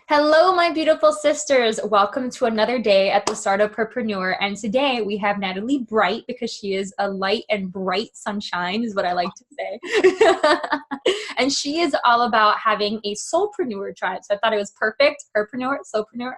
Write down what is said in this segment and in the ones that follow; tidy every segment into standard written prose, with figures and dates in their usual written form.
Hello, my beautiful sisters. Welcome to another day at the Start of HERpreneur. And today we have Natalie Brite because she is a light and bright sunshine, is what I like to say. And she is all about having a soulpreneur tribe. So I thought it was perfect. HERpreneur, soulpreneur.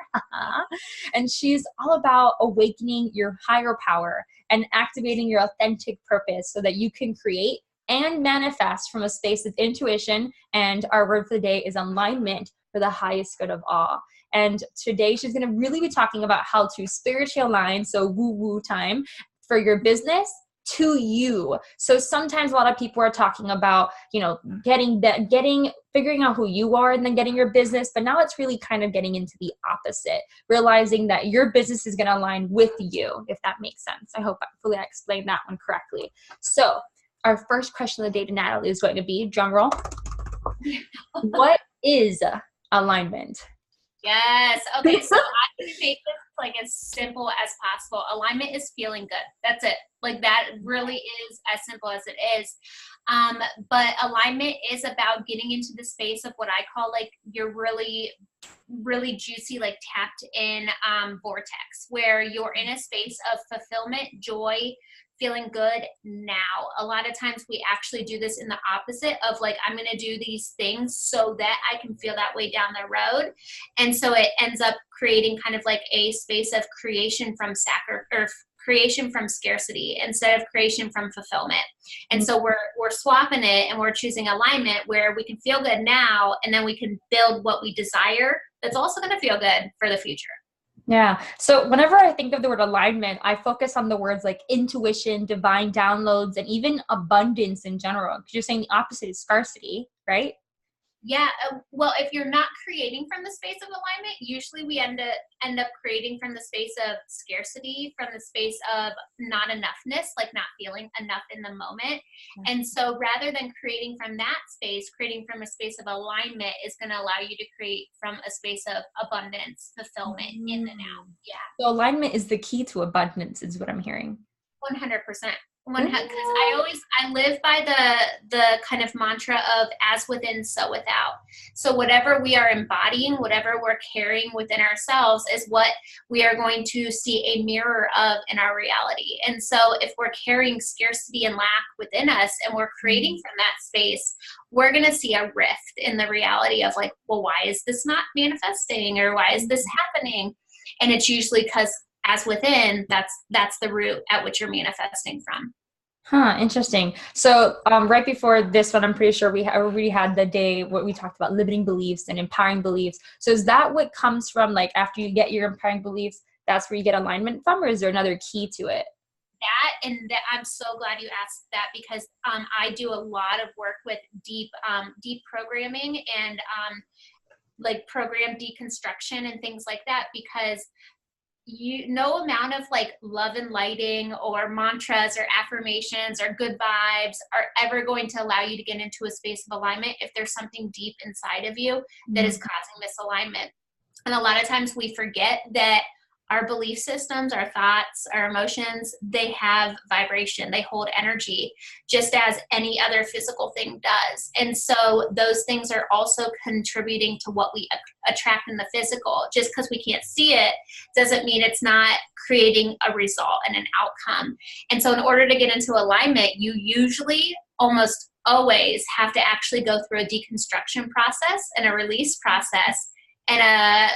And she's all about awakening your higher power and activating your authentic purpose so that you can create and manifest from a space of intuition. And our word for the day is alignment for the highest good of all. And today she's going to really be talking about how to spiritually align, so woo-woo time, for your business to you. So sometimes a lot of people are talking about, figuring out who you are and then getting your business, but now it's really kind of getting into the opposite, realizing that your business is going to align with you, if that makes sense. Hopefully I explained that one correctly. So our first question of the day to Natalie is going to be, drum roll, what is alignment? Yes. Okay. So I can make this like as simple as possible. Alignment is feeling good. That's it. Like that really is as simple as it is. But alignment is about getting into the space of what I call like your really, really juicy, like tapped in vortex, where you're in a space of fulfillment, joy, feeling good now. A lot of times we actually do this in the opposite of like, I'm going to do these things so that I can feel that way down the road. And so it ends up creating kind of like a space of creation from creation from scarcity instead of creation from fulfillment. And so we're swapping it and we're choosing alignment where we can feel good now and then we can build what we desire that's also going to feel good for the future. Yeah. So whenever I think of the word alignment, I focus on the words like intuition, divine downloads, and even abundance in general. Because you're saying the opposite is scarcity, right? Yeah. Well, if you're not creating from the space of alignment, usually we end up creating from the space of scarcity, from the space of not enoughness, like not feeling enough in the moment. And so rather than creating from that space, creating from a space of alignment is going to allow you to create from a space of abundance, fulfillment in the now. Yeah. So alignment is the key to abundance, is what I'm hearing. 100%. Because I live by the kind of mantra of as within, so without. So whatever we are embodying, whatever we're carrying within ourselves is what we are going to see a mirror of in our reality. And so if we're carrying scarcity and lack within us and we're creating from that space, we're going to see a rift in the reality of like, well, why is this not manifesting, or why is this happening? And it's usually because as within, that's the root at which you're manifesting from. Interesting. So right before this one, I'm pretty sure we already had the day where we talked about limiting beliefs and empowering beliefs. So is that what comes from, like, after you get your empowering beliefs, that's where you get alignment from, or is there another key to it? I'm so glad you asked that, because I do a lot of work with deep programming and like program deconstruction and things like that, because no amount of like love and lighting or mantras or affirmations or good vibes are ever going to allow you to get into a space of alignment if there's something deep inside of you that is causing misalignment. And a lot of times we forget that our belief systems, our thoughts, our emotions, they have vibration, they hold energy, just as any other physical thing does. And so those things are also contributing to what we attract in the physical. Just because we can't see it doesn't mean it's not creating a result and an outcome. And so in order to get into alignment, you usually almost always have to actually go through a deconstruction process and a release process and a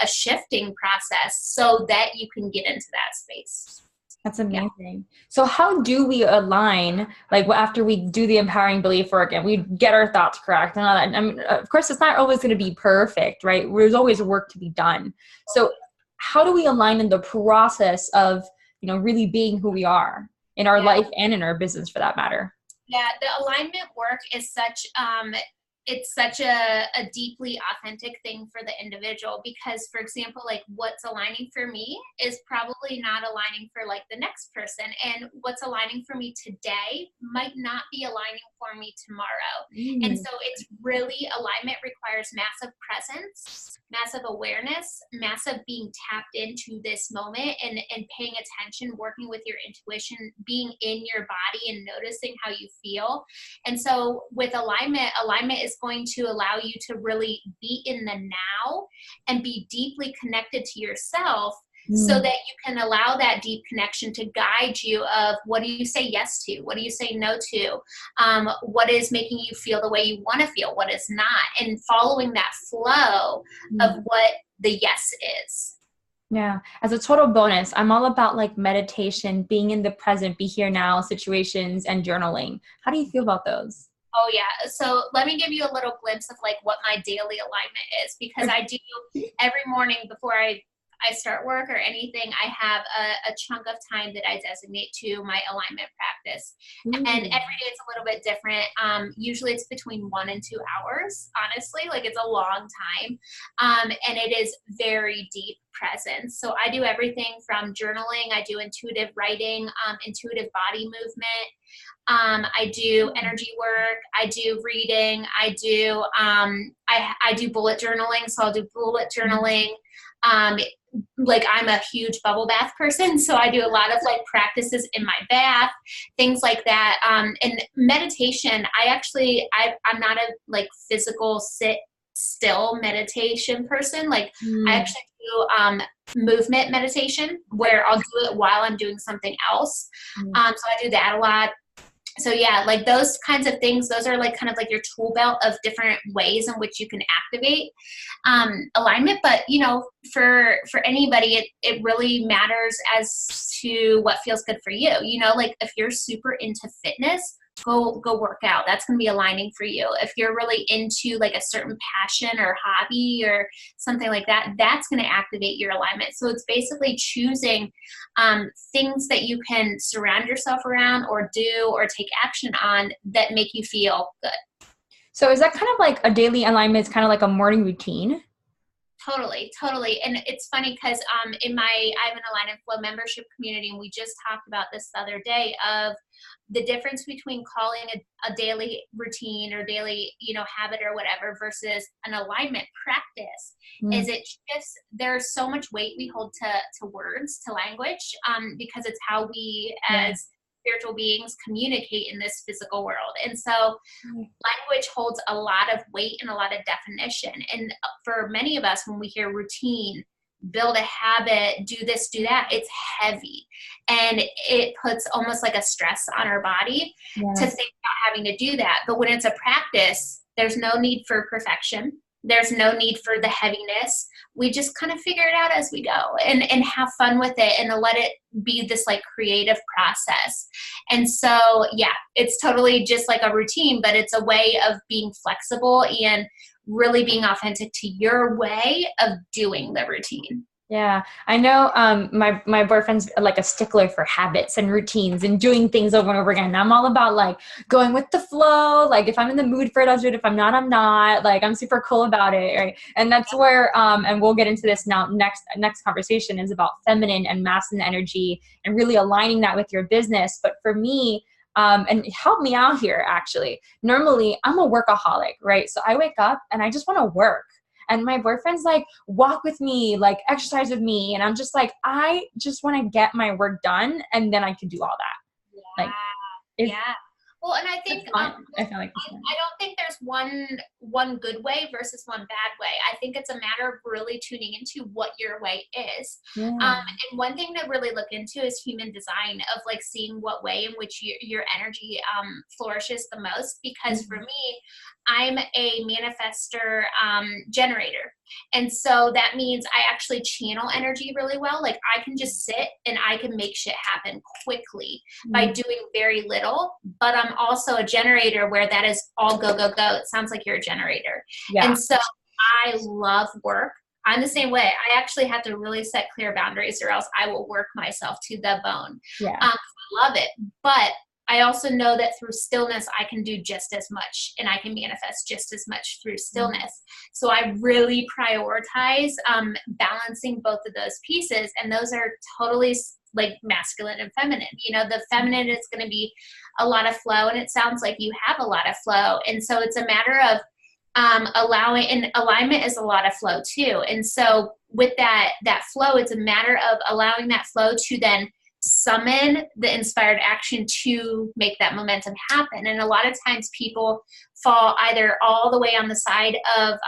shifting process so that you can get into that space. That's amazing. Yeah. So how do we align, like after we do the empowering belief work and we get our thoughts correct and all that? I mean, of course, it's not always going to be perfect, right? There's always work to be done. So how do we align in the process of, really being who we are in our life and in our business, for that matter? Yeah, the alignment work is it's such a deeply authentic thing for the individual, because, for example, like what's aligning for me is probably not aligning for like the next person. And what's aligning for me today might not be aligning for me tomorrow. And so it's really, alignment requires massive presence, massive awareness, massive being tapped into this moment and paying attention, working with your intuition, being in your body and noticing how you feel. And so with alignment is is going to allow you to really be in the now and be deeply connected to yourself, so that you can allow that deep connection to guide you of what do you say yes to? What do you say no to? What is making you feel the way you want to feel? What is not? And following that flow of what the yes is. Yeah. As a total bonus, I'm all about like meditation, being in the present, be here now situations, and journaling. How do you feel about those? Oh yeah. So let me give you a little glimpse of like what my daily alignment is, because I do every morning before I start work or anything, I have a chunk of time that I designate to my alignment practice. And every day it's a little bit different. Usually it's between 1 and 2 hours, honestly, like it's a long time. And it is very deep presence. So I do everything from journaling, I do intuitive writing, intuitive body movement. I do energy work. I do reading. I do bullet journaling. So I'll do bullet journaling. Like I'm a huge bubble bath person, so I do a lot of like practices in my bath, things like that. And meditation, I'm not a like physical sit still meditation person. Like I actually do movement meditation where I'll do it while I'm doing something else. So I do that a lot. So yeah, like those kinds of things, those are like kind of like your tool belt of different ways in which you can activate alignment. But you know, for anybody, it really matters as to what feels good for you. You know, like if you're super into fitness, go work out. That's going to be aligning for you. If you're really into like a certain passion or hobby or something like that, that's going to activate your alignment. So it's basically choosing things that you can surround yourself around or do or take action on that make you feel good. So is that kind of like a daily alignment? It's kind of like a morning routine? Totally. And it's funny because I have an Align and Flow membership community, and we just talked about this the other day of the difference between calling a daily routine or daily, you know, habit or whatever versus an alignment practice. Is it shifts, there's so much weight we hold to words, to language, because it's how we as spiritual beings communicate in this physical world. And so language holds a lot of weight and a lot of definition. And for many of us, when we hear routine, build a habit, do this, do that, it's heavy. And it puts almost like a stress on our body to think about having to do that. But when it's a practice, there's no need for perfection. There's no need for the heaviness. We just kind of figure it out as we go and have fun with it and to let it be this like creative process. And so, yeah, it's totally just like a routine, but it's a way of being flexible and really being authentic to your way of doing the routine. Yeah, I know my boyfriend's like a stickler for habits and routines and doing things over and over again. And I'm all about like going with the flow. Like if I'm in the mood for it, I'll do it. If I'm not, I'm not. Like I'm super cool about it, right? And that's where and we'll get into this now. Next conversation is about feminine and masculine energy and really aligning that with your business. But for me, and help me out here actually. Normally, I'm a workaholic, right? So I wake up and I just want to work. And my boyfriend's like, walk with me, like exercise with me. And I'm just like, I just want to get my work done and then I can do all that. Like, yeah. Well, and I think I feel like I don't think there's one good way versus one bad way. I think it's a matter of really tuning into what your way is. And one thing to really look into is human design, of like seeing what way in which your energy flourishes the most. Because for me, I'm a manifestor generator. And so that means I actually channel energy really well. Like I can just sit and I can make shit happen quickly by doing very little, but I'm also a generator where that is all go, go, go. It sounds like you're a generator. Yeah. And so I love work. I'm the same way. I actually have to really set clear boundaries or else I will work myself to the bone. Yeah. I love it. But I also know that through stillness, I can do just as much and I can manifest just as much through stillness. So I really prioritize balancing both of those pieces. And those are totally like masculine and feminine. You know, the feminine is going to be a lot of flow, and it sounds like you have a lot of flow. And so it's a matter of allowing, and alignment is a lot of flow too. And so with that flow, it's a matter of allowing that flow to then summon the inspired action to make that momentum happen. And a lot of times people fall either all the way on the side of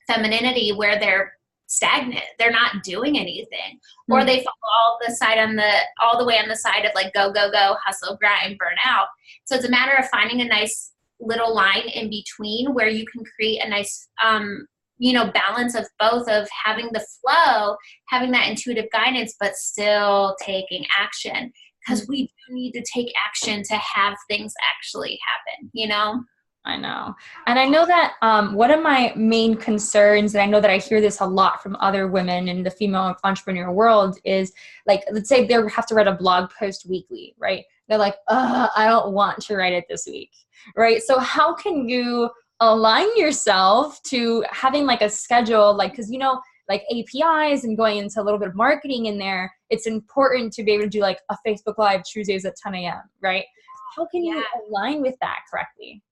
femininity where they're stagnant, they're not doing anything, or they fall all the way on the side of like go, hustle, grind, burn out. So it's a matter of finding a nice little line in between where you can create a nice balance of both, of having the flow, having that intuitive guidance, but still taking action, because we do need to take action to have things actually happen, I know. And I know that one of my main concerns, and I know that I hear this a lot from other women in the female entrepreneur world, is like, let's say they have to write a blog post weekly, right? They're like, I don't want to write it this week, right? So how can you align yourself to having like a schedule, like, because like APIs and going into a little bit of marketing in there, it's important to be able to do like a Facebook Live Tuesdays at 10 a.m., right? How can you align with that correctly?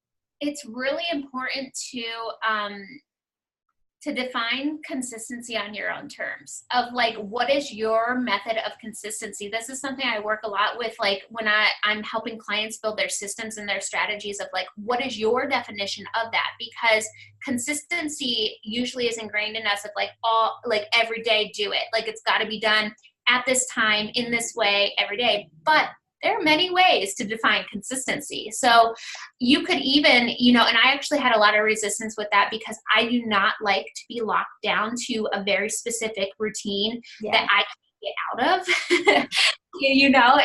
It's really important to define consistency on your own terms, of like, what is your method of consistency? This is something I work a lot with, like when I'm helping clients build their systems and their strategies, of like, what is your definition of that? Because consistency usually is ingrained in us of like every day do it. Like it's got to be done at this time in this way every day. But there are many ways to define consistency. So you could even, and I actually had a lot of resistance with that, because I do not like to be locked down to a very specific routine that I can't get out of,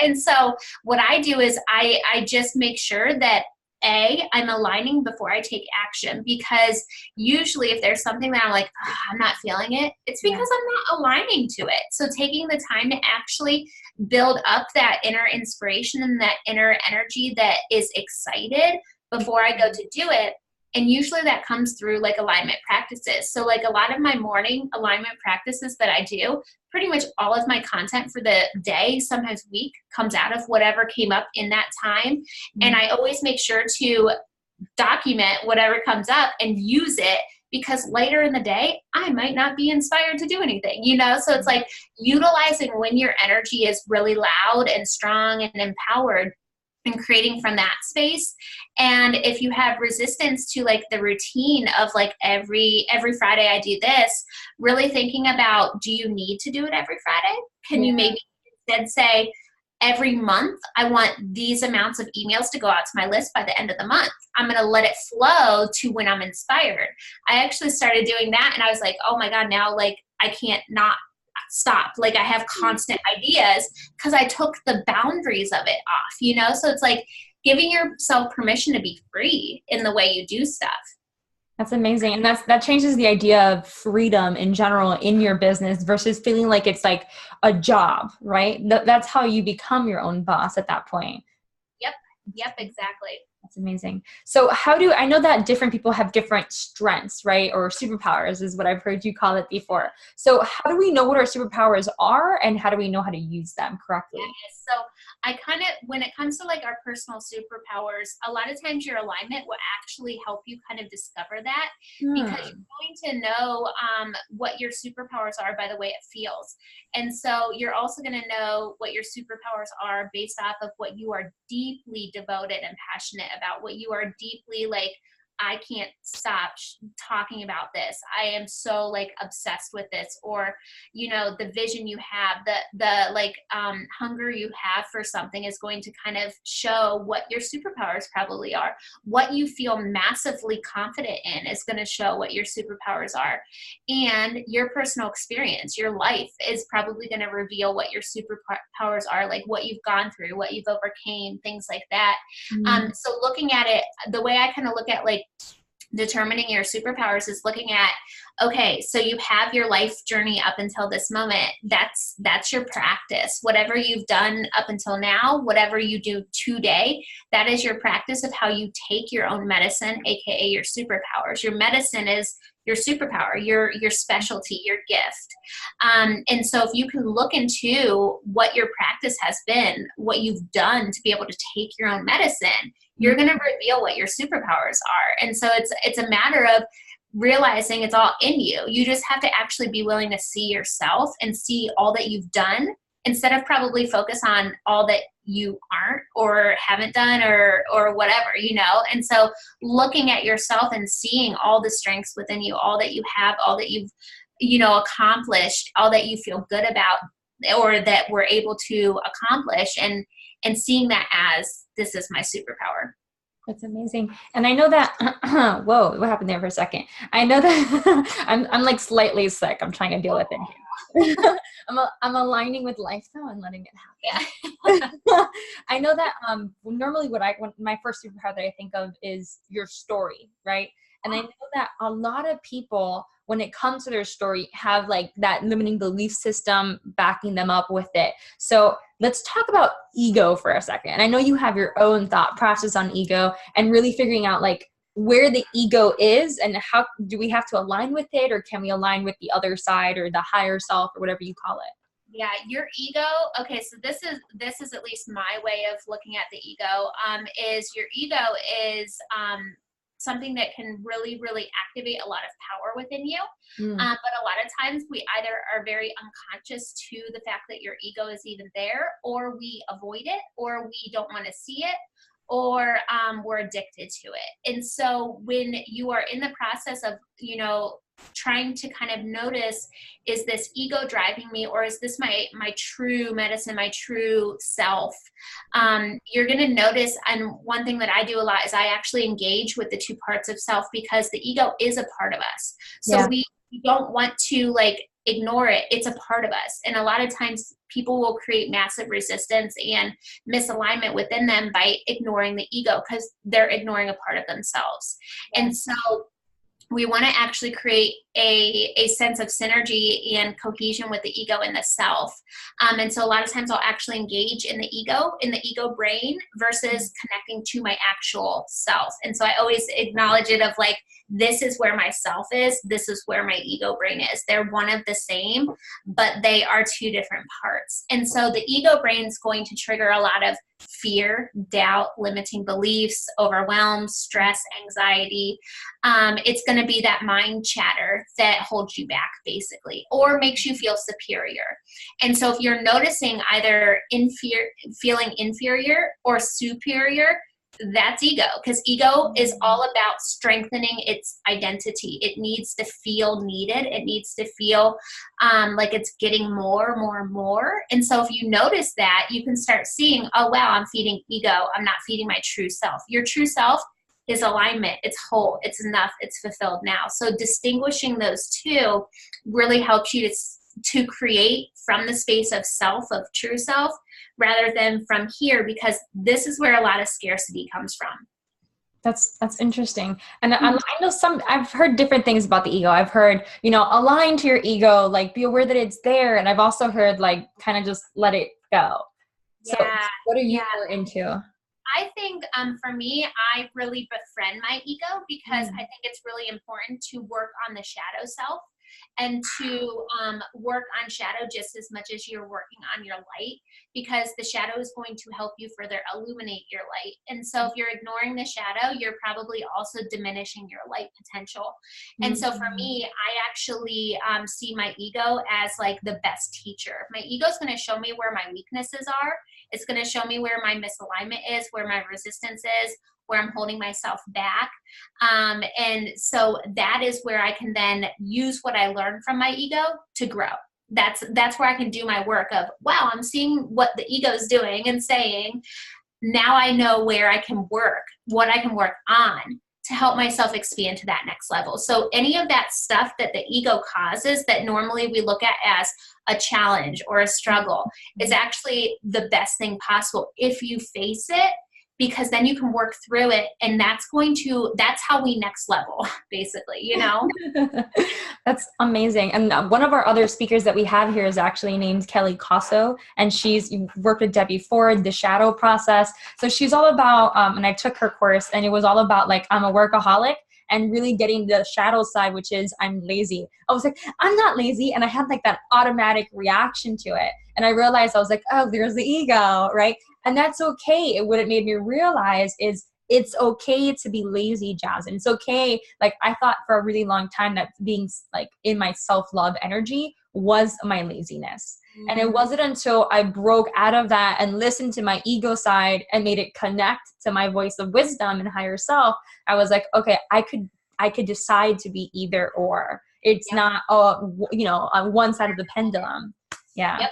And so what I do is I just make sure that I'm aligning before I take action, because usually if there's something that I'm like, I'm not feeling it, it's because I'm not aligning to it. So taking the time to actually build up that inner inspiration and that inner energy that is excited before I go to do it. And usually that comes through like alignment practices. So like a lot of my morning alignment practices that I do, pretty much all of my content for the day, sometimes week, comes out of whatever came up in that time. And I always make sure to document whatever comes up and use it, because later in the day, I might not be inspired to do anything, So it's like utilizing when your energy is really loud and strong and empowered, and creating from that space. And if you have resistance to like the routine of like every Friday I do this, really thinking about, do you need to do it every Friday? Can you maybe instead say, every month I want these amounts of emails to go out to my list by the end of the month. I'm going to let it flow to when I'm inspired. I actually started doing that, and I was like, oh my God, now like I can't not stop. Like I have constant ideas because I took the boundaries of it off, So it's like giving yourself permission to be free in the way you do stuff. That's amazing. And that changes the idea of freedom in general in your business versus feeling like it's like a job, right? That's how you become your own boss at that point. Yep, exactly. That's amazing. So I know that different people have different strengths, right? Or superpowers is what I've heard you call it before. So how do we know what our superpowers are, and how do we know how to use them correctly? So when it comes to like our personal superpowers, a lot of times your alignment will actually help you kind of discover that, because you're going to know what your superpowers are by the way it feels. And so you're also going to know what your superpowers are based off of what you are deeply devoted and passionate about, what you are deeply like, I can't stop talking about this. I am so like obsessed with this, or, the vision you have, the like hunger you have for something is going to kind of show what your superpowers probably are. What you feel massively confident in is going to show what your superpowers are. And your personal experience, your life is probably going to reveal what your superpowers are, like what you've gone through, what you've overcame, things like that. So looking at it, the way I kind of look at like determining your superpowers is looking at, okay, so you have your life journey up until this moment. That's your practice. Whatever you've done up until now, whatever you do today, that is your practice of how you take your own medicine, aka your superpowers. Your medicine is your superpower, your specialty, your gift. And so if you can look into what your practice has been, what you've done to be able to take your own medicine, you're going to reveal what your superpowers are. And so it's a matter of realizing it's all in you. You just have to actually be willing to see yourself and see all that you've done instead of probably focus on all that you aren't or haven't done or whatever, you know? And so looking at yourself and seeing all the strengths within you, all that you have, all that you've, you know, accomplished, all that you feel good about or that we're able to accomplish, and seeing that as, this is my superpower. That's amazing. And I know that, whoa, what happened there for a second? I know that I'm like slightly sick. I'm trying to deal with it. I'm aligning with life now and letting it happen. Yeah. I know that normally when my first superpower that I think of is your story, right? And I know that a lot of people, when it comes to their story, have like that limiting belief system backing them up with it. So let's talk about ego for a second. And I know you have your own thought process on ego and really figuring out like where the ego is and how do we have to align with it, or can we align with the other side or the higher self or whatever you call it? Yeah, your ego. Okay, so this is at least my way of looking at the ego. Is your ego is something that can really, really activate a lot of power within you. But a lot of times we either are very unconscious to the fact that your ego is even there, or we avoid it, or we don't want to see it, or we're addicted to it. And so when you are in the process of, you know, trying to kind of notice, is this ego driving me, or is this my true medicine, my true self? You're going to notice, and one thing that I do a lot is I actually engage with the two parts of self, because the ego is a part of us. So we don't want to like ignore it. It's a part of us. And a lot of times people will create massive resistance and misalignment within them by ignoring the ego, because they're ignoring a part of themselves. And so we want to actually create a sense of synergy and cohesion with the ego and the self. And so a lot of times I'll actually engage in the ego brain versus connecting to my actual self. And so I always acknowledge it of like, this is where my self is. This is where my ego brain is. They're one of the same, but they are two different parts. And so the ego brain is going to trigger a lot of fear, doubt, limiting beliefs, overwhelm, stress, anxiety. It's going to be that mind chatter that holds you back, basically, or makes you feel superior. And so if you're noticing either feeling inferior or superior, that's ego, because ego is all about strengthening its identity. It needs to feel needed. It needs to feel like it's getting more. And so if you notice that, you can start seeing, oh, wow, I'm feeding ego. I'm not feeding my true self. Your true self is alignment. It's whole. It's enough. It's fulfilled now. So distinguishing those two really helps you to create from the space of self, of true self, rather than from here, because this is where a lot of scarcity comes from. That's interesting. And I know I've heard different things about the ego. I've heard, you know, align to your ego, like be aware that it's there. And I've also heard like kind of just let it go. So what are you more into? I think for me, I really befriend my ego, because I think it's really important to work on the shadow self, and to work on shadow just as much as you're working on your light, because the shadow is going to help you further illuminate your light. And so if you're ignoring the shadow, you're probably also diminishing your light potential. And so for me, I actually see my ego as like the best teacher. My ego is going to show me where my weaknesses are. It's going to show me where my misalignment is, where my resistance is, where I'm holding myself back. And so that is where I can then use what I learned from my ego to grow. That's where I can do my work of, wow, I'm seeing what the ego is doing and saying, now I know where I can work, what I can work on to help myself expand to that next level. So any of that stuff that the ego causes that normally we look at as a challenge or a struggle is actually the best thing possible if you face it, because then you can work through it, and that's how we next level, basically, you know? That's amazing. And one of our other speakers that we have here is actually named Kelly Cosso, and she's worked with Debbie Ford, the shadow process. So she's all about, and I took her course, and it was all about like, I'm a workaholic, and really getting the shadow side, which is I'm lazy. I was like, I'm not lazy. And I had like that automatic reaction to it. And I realized I was like, oh, there's the ego, right? And that's okay. What it made me realize is it's okay to be lazy, Jasmine. It's okay. Like I thought for a really long time that being like in my self-love energy was my laziness. Mm-hmm. And it wasn't until I broke out of that and listened to my ego side and made it connect to my voice of wisdom and higher self, I was like, okay, I could decide to be either or. It's not, on one side of the pendulum. Yeah. Yep.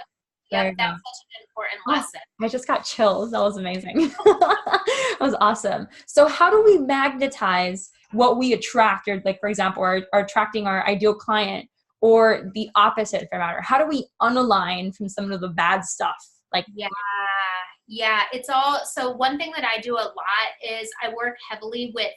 That's such an important lesson. I just got chills. That was amazing. That was awesome. So how do we magnetize what we attract, or like, for example, are attracting our ideal client, or the opposite for that matter? How do we unalign from some of the bad stuff? Like, yeah, it's all, so one thing that I do a lot is I work heavily with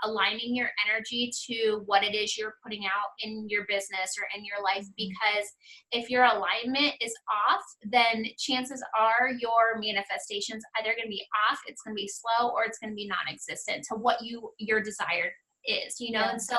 aligning your energy to what it is you're putting out in your business or in your life, because if your alignment is off, then chances are your manifestations either going to be off, it's going to be slow, or it's going to be non-existent to what your desired is, and so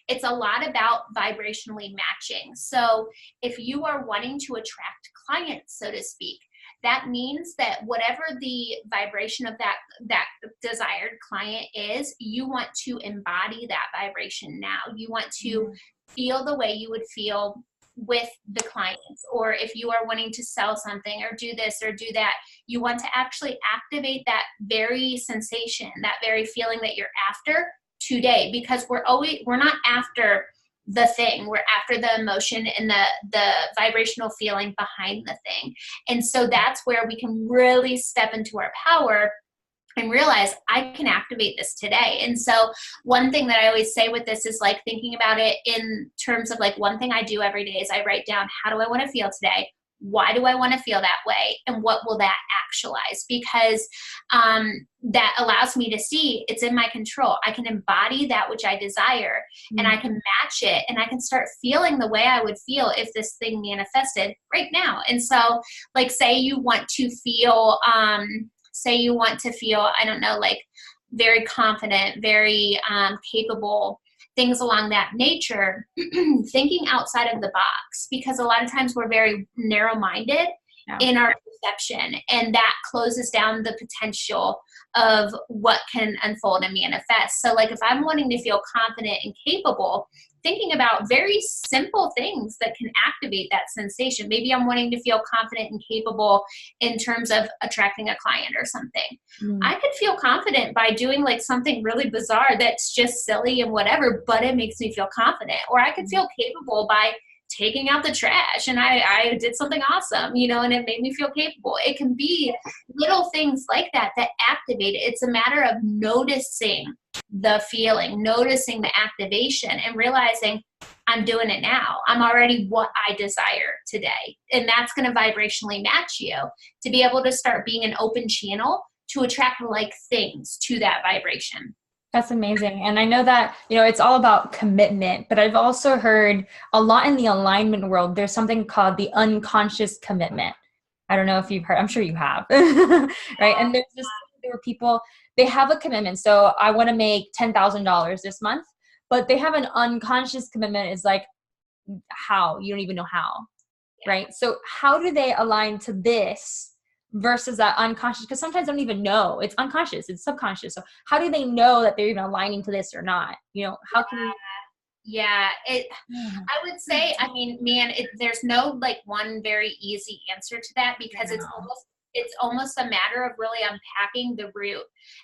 it's a lot about vibrationally matching. So if you are wanting to attract clients, so to speak, that means that whatever the vibration of that desired client is, you want to embody that vibration now. You want to feel the way you would feel with the clients. Or if you are wanting to sell something or do this or do that, you want to actually activate that very sensation, that very feeling that you're after today, because we're not after the thing, we're after the emotion and the vibrational feeling behind the thing. And so that's where we can really step into our power and realize I can activate this today. And so one thing that I always say with this is like thinking about it in terms of like, one thing I do every day is I write down, how do I want to feel today? Why do I want to feel that way? And what will that actualize? Because that allows me to see it's in my control. I can embody that which I desire, and I can match it, and I can start feeling the way I would feel if this thing manifested right now. And so like, say you want to feel, I don't know, like very confident, very capable, things along that nature, thinking outside of the box, because a lot of times we're very narrow-minded in our perception, and that closes down the potential of what can unfold and manifest. So like if I'm wanting to feel confident and capable, thinking about very simple things that can activate that sensation. Maybe I'm wanting to feel confident and capable in terms of attracting a client or something. I could feel confident by doing like something really bizarre that's just silly and whatever, but it makes me feel confident. Or I could feel capable by taking out the trash, and I did something awesome, and it made me feel capable. It can be little things like that activate it. It's a matter of noticing the feeling, noticing the activation, and realizing I'm doing it now. I'm already what I desire today. And that's going to vibrationally match you to be able to start being an open channel to attract like things to that vibration. That's amazing. And I know that, it's all about commitment, but I've also heard a lot in the alignment world, there's something called the unconscious commitment. I don't know if you've heard, I'm sure you have, right? And there were people, they have a commitment. So I want to make $10,000 this month, but they have an unconscious commitment. It's like, how? You don't even know how, right? So how do they align to this versus that unconscious? Because sometimes they don't even know. It's unconscious, it's subconscious. So how do they know that they're even aligning to this or not? How can we? I would say, there's no like one very easy answer to that, because it's almost a matter of really unpacking the root.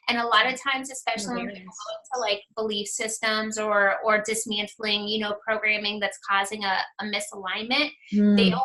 And a lot of times, especially when people go into like belief systems or dismantling, programming that's causing a misalignment, they only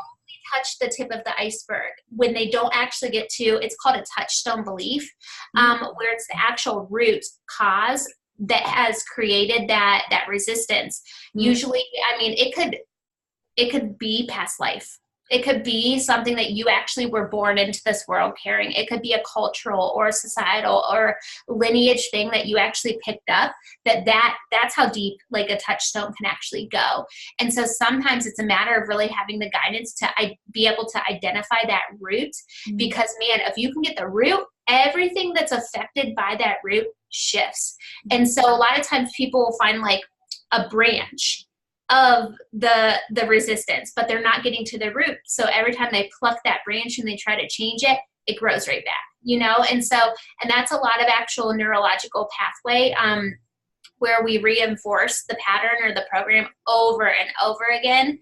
touch the tip of the iceberg when they don't actually get to, it's called a touchstone belief, where it's the actual root cause that has created that resistance. Usually, it could be past life. It could be something that you actually were born into this world carrying. It could be a cultural or societal or lineage thing that you actually picked up, that's how deep like a touchstone can actually go. And so sometimes it's a matter of really having the guidance to be able to identify that root, because if you can get the root, everything that's affected by that root shifts. And so a lot of times people will find like a branch of the resistance, but they're not getting to the root. So every time they pluck that branch and they try to change it, it grows right back, and that's a lot of actual neurological pathway where we reinforce the pattern or the program over and over again,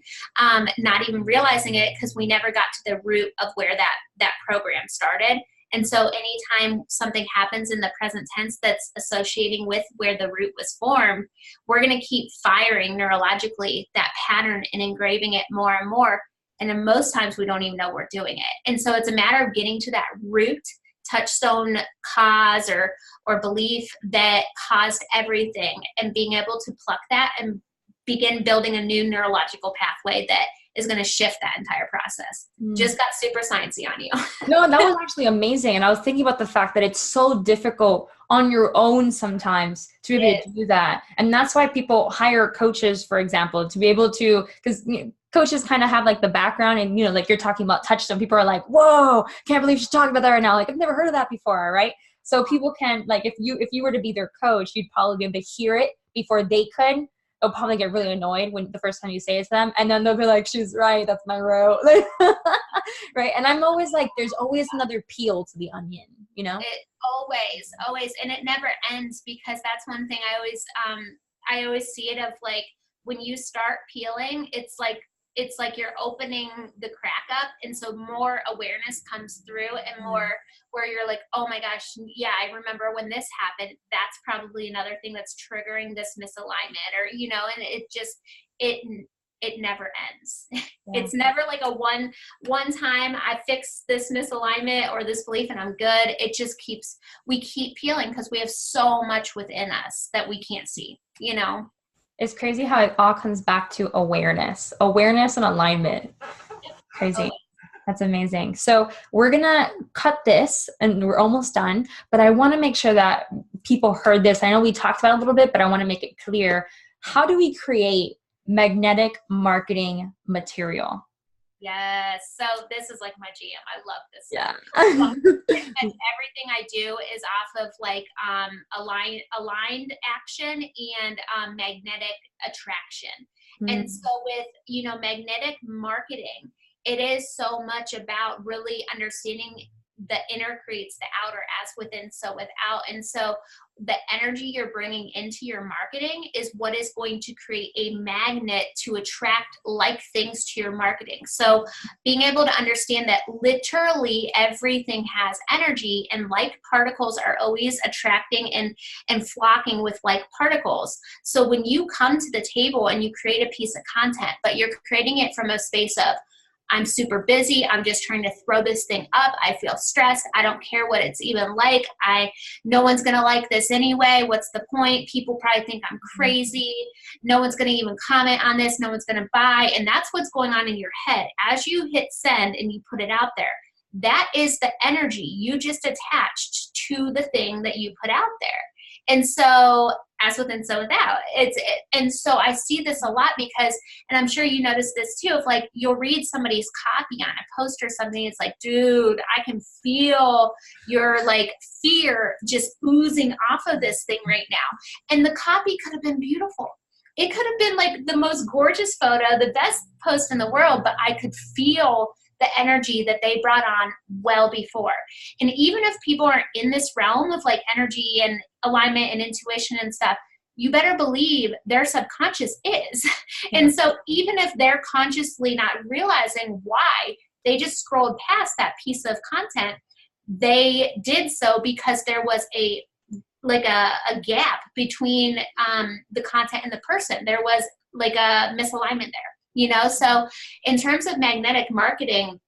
not even realizing it because we never got to the root of where that program started. And so anytime something happens in the present tense that's associating with where the root was formed, we're going to keep firing neurologically that pattern and engraving it more and more. And then most times we don't even know we're doing it. And so it's a matter of getting to that root touchstone cause or belief that caused everything, and being able to pluck that and begin building a new neurological pathway that is going to shift that entire process. Just got super sciencey on you. No, that was actually amazing. And I was thinking about the fact that it's so difficult on your own sometimes to be able to do that. And that's why people hire coaches, for example, to be able to, because coaches kind of have like the background and, like you're talking about touchstone. People are like, whoa, can't believe she's talking about that right now. Like, I've never heard of that before. Right. So people can, like, if you were to be their coach, you'd probably be able to hear it before they could. They'll probably get really annoyed when the first time you say it to them, and then they'll be like, she's right, that's my route. Right. And I'm always like, there's always another peel to the onion, It always, and it never ends, because that's one thing I always see it of, like, when you start peeling, it's like you're opening the crack up, and so more awareness comes through, and more where you're like, oh my gosh, yeah, I remember when this happened. That's probably another thing that's triggering this misalignment, or and it never ends. Yeah. It's never like a one time I fix this misalignment or this belief and I'm good. It just we keep peeling because we have so much within us that we can't see. It's crazy how it all comes back to awareness and alignment. Crazy. That's amazing. So we're going to cut this and we're almost done, but I want to make sure that people heard this. I know we talked about it a little bit, but I want to make it clear. How do we create magnetic marketing material? Yes. So this is like my jam. I love this. Yeah. And everything I do is off of like aligned action and magnetic attraction. And so with, magnetic marketing, it is so much about really understanding the inner creates the outer, as within, so without. And so the energy you're bringing into your marketing is what is going to create a magnet to attract like things to your marketing. So being able to understand that literally everything has energy, and like particles are always attracting and flocking with like particles. So when you come to the table and you create a piece of content, but you're creating it from a space of, I'm super busy, I'm just trying to throw this thing up, I feel stressed, I don't care what it's even like, no one's gonna like this anyway, what's the point, people probably think I'm crazy, no one's gonna even comment on this, no one's gonna buy, and that's what's going on in your head. As you hit send and you put it out there, that is the energy you just attached to the thing that you put out there. And so, as within, so without. And so I see this a lot because, and I'm sure you notice this too, if like you'll read somebody's copy on a post or something, it's like, dude, I can feel your like fear just oozing off of this thing right now. And the copy could have been beautiful. It could have been like the most gorgeous photo, the best post in the world, but I could feel the energy that they brought on well before. And even if people aren't in this realm of like energy and alignment and intuition and stuff, you better believe their subconscious is. And so even if they're consciously not realizing why, they just scrolled past that piece of content, they did so because there was a gap between the content and the person. There was like a misalignment there. So in terms of magnetic marketing,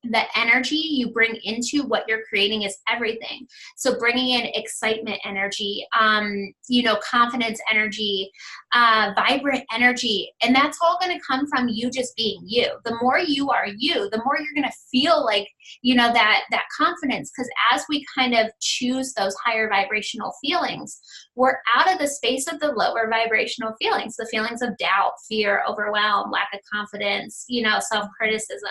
the energy you bring into what you're creating is everything. So bringing in excitement energy, confidence energy, vibrant energy, and that's all going to come from you just being you. The more you are you, the more you're going to feel like, that confidence. Because as we kind of choose those higher vibrational feelings, we're out of the space of the lower vibrational feelings, the feelings of doubt, fear, overwhelm, lack of confidence, self-criticism.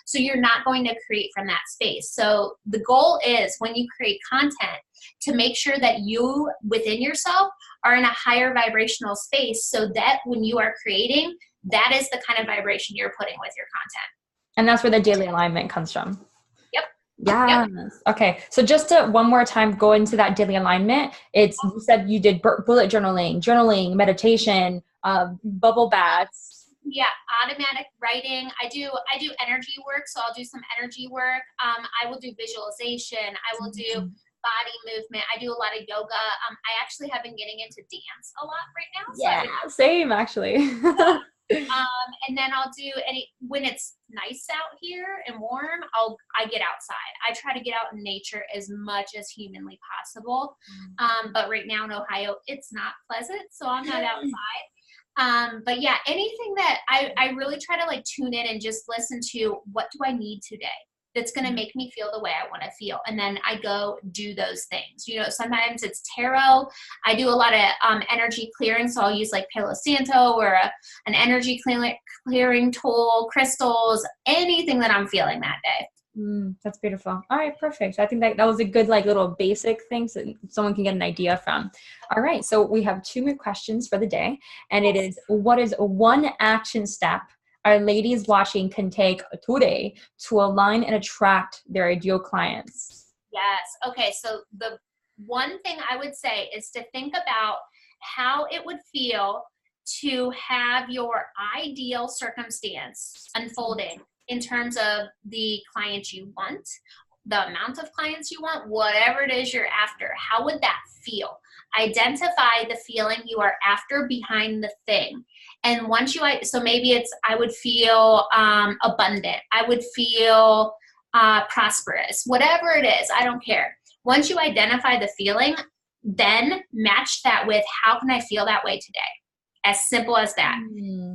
So you're not going to create from that space. So the goal is, when you create content, to make sure that you within yourself are in a higher vibrational space, so that when you are creating, that is the kind of vibration you're putting with your content. And that's where the daily alignment comes from. Yep. Yes. Okay. So just to one more time go into that daily alignment, you said you did bullet journaling, meditation, bubble baths. Yeah, automatic writing. I do energy work, so I'll do some energy work. I will do visualization. I will do body movement. I do a lot of yoga. I actually have been getting into dance a lot right now. So Yeah, same actually. and then I'll do when it's nice out here and warm, I get outside. I try to get out in nature as much as humanly possible. But right now in Ohio, it's not pleasant, so I'm not outside. But yeah, anything that I really try to like tune in and just listen to, what do I need today that's going to make me feel the way I want to feel. And then I go do those things. You know, sometimes it's tarot. I do a lot of energy clearing. So I'll use like Palo Santo or an energy clearing tool, crystals, anything that I'm feeling that day. That's beautiful. All right, perfect. I think that was a good like little basic thing so someone can get an idea from. All right, so we have 2 more questions for the day, and it is, what is one action step our ladies watching can take today to align and attract their ideal clients? Yes. Okay, so the one thing I would say is to think about how it would feel to have your ideal circumstance unfolding in terms of the clients you want, the amount of clients you want, whatever it is you're after. How would that feel? Identify the feeling you are after behind the thing. And once so maybe it's, I would feel abundant. I would feel prosperous, whatever it is, I don't care. Once you identify the feeling, then match that with, how can I feel that way today? As simple as that.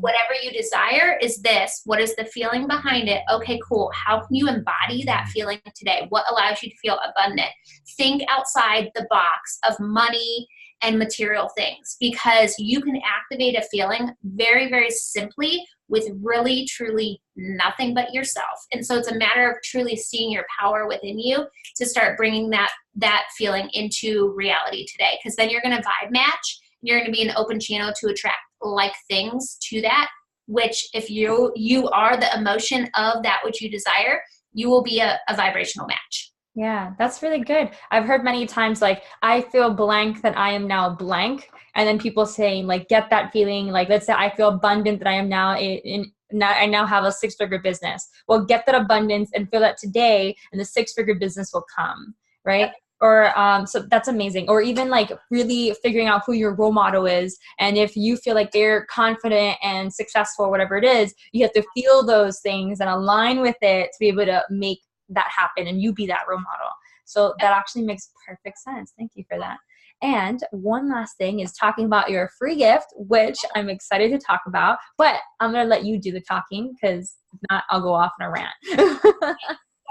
Whatever you desire is this. What is the feeling behind it? Okay, cool. How can you embody that feeling today? What allows you to feel abundant? Think outside the box of money and material things, because you can activate a feeling very, very simply with really, truly nothing but yourself. And so it's a matter of truly seeing your power within you to start bringing that feeling into reality today, because then you're going to vibe match. You're going to be an open channel to attract like things to that, which if you are the emotion of that which you desire, you will be a vibrational match. Yeah, that's really good. I've heard many times, like, I feel blank that I am now blank. And then people saying, like, get that feeling, like, let's say I feel abundant that I am now I now have a 6-figure business. Well, get that abundance and feel that today, and the 6-figure business will come, right? Yep. Or so that's amazing. Or even like really figuring out who your role model is. And if you feel like they're confident and successful, whatever it is, you have to feel those things and align with it to be able to make that happen and you be that role model. So that actually makes perfect sense. Thank you for that. And one last thing is talking about your free gift, which I'm excited to talk about, but I'm going to let you do the talking, because if not, I'll go off on a rant.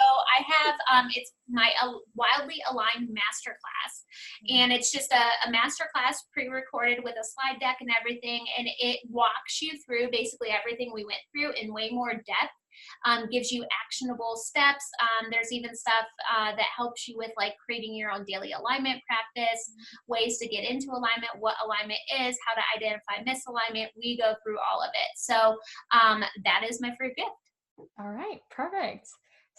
So I have, it's my Wildly Aligned Masterclass, and it's just a masterclass pre-recorded with a slide deck and everything, and it walks you through basically everything we went through in way more depth, gives you actionable steps. There's even stuff that helps you with like creating your own daily alignment practice, ways to get into alignment, what alignment is, how to identify misalignment. We go through all of it. So that is my free gift. All right, perfect.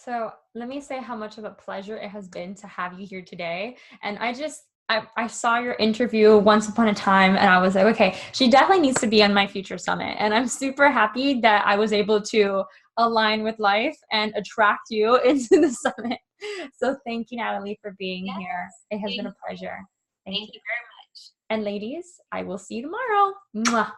So let me say how much of a pleasure it has been to have you here today. And I saw your interview once upon a time, and I was like, okay, she definitely needs to be on my future summit. And I'm super happy that I was able to align with life and attract you into the summit. So thank you, Natalie, for being here. It has been a pleasure. Thank you very much. And ladies, I will see you tomorrow. Mwah.